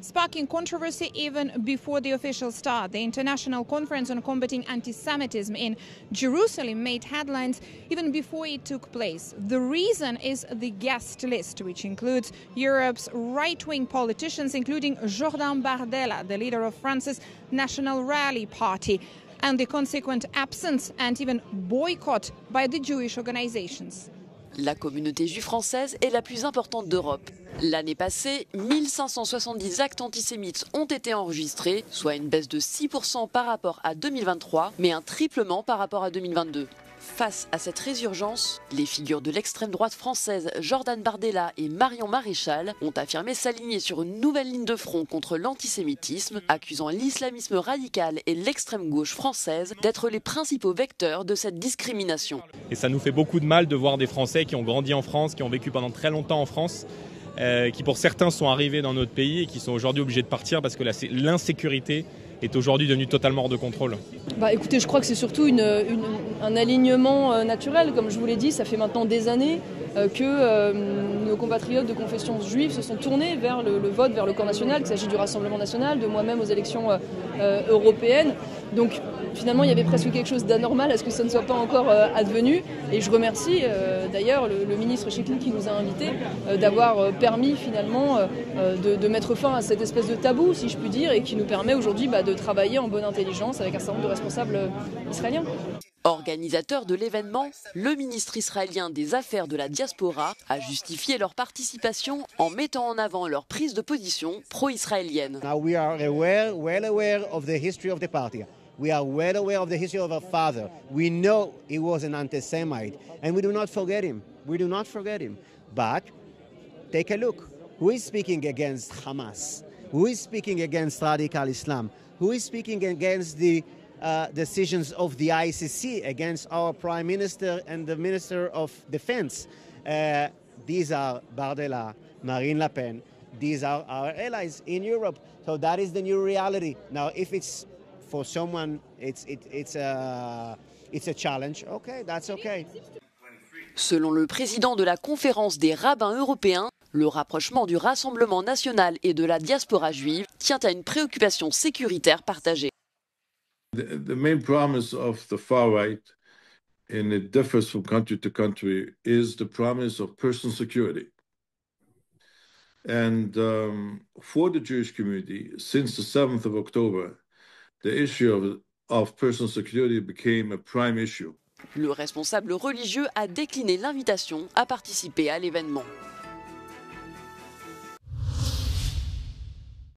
Sparking controversy even before the official start. The International Conference on Combating Anti-Semitism in Jerusalem made headlines even before it took place. The reason is the guest list, which includes Europe's right-wing politicians, including Jordan Bardella, the leader of France's National Rally Party, and the consequent absence and even boycott by the Jewish organizations. La communauté juive française est la plus importante d'Europe. L'année passée, 1570 actes antisémites ont été enregistrés, soit une baisse de 6% par rapport à 2023, mais un triplement par rapport à 2022. Face à cette résurgence, les figures de l'extrême droite française Jordan Bardella et Marion Maréchal ont affirmé s'aligner sur une nouvelle ligne de front contre l'antisémitisme, accusant l'islamisme radical et l'extrême gauche française d'être les principaux vecteurs de cette discrimination. Et ça nous fait beaucoup de mal de voir des Français qui ont grandi en France, qui ont vécu pendant très longtemps en France, qui pour certains sont arrivés dans notre pays et qui sont aujourd'hui obligés de partir parce que l'insécurité est aujourd'hui devenue totalement hors de contrôle. Écoutez, je crois que c'est surtout un alignement naturel. Comme je vous l'ai dit, ça fait maintenant des années que nos compatriotes de confession juive se sont tournés vers le vote, vers le camp national, qu'il s'agit du Rassemblement national, de moi-même aux élections européennes. Donc finalement, il y avait presque quelque chose d'anormal à ce que ça ne soit pas encore advenu. Et je remercie d'ailleurs le ministre Chikli qui nous a invités d'avoir permis finalement de mettre fin à cette espèce de tabou, si je puis dire, et qui nous permet aujourd'hui de travailler en bonne intelligence avec un certain nombre de responsables israéliens. Organisateur de l'événement, le ministre israélien des Affaires de la diaspora a justifié leur participation en mettant en avant leur prise de position pro-israélienne. Now we are well aware of the history of the party. We are well aware of the history of our father. We know he was an anti-Semite, and we do not forget him. We do not forget him. But take a look. Who is speaking against Hamas? Who is speaking against radical Islam? Who is speaking against the decisions of the ICC, against our Prime Minister and the Minister of Defense? These are Bardella, Marine Le Pen. These are our allies in Europe. So that is the new reality. Now, if it's for someone, it's a challenge. Okay, that's okay. Selon le président de la conférence des rabbins européens, le rapprochement du Rassemblement national et de la diaspora juive tient à une préoccupation sécuritaire partagée. The main promise of the far right, and it differs from country to country, is the promise of personal security. And for the Jewish community, since the 7th of October, the issue of personal security became a prime issue. Le responsable religieux a décliné l'invitation à participer à l'événement.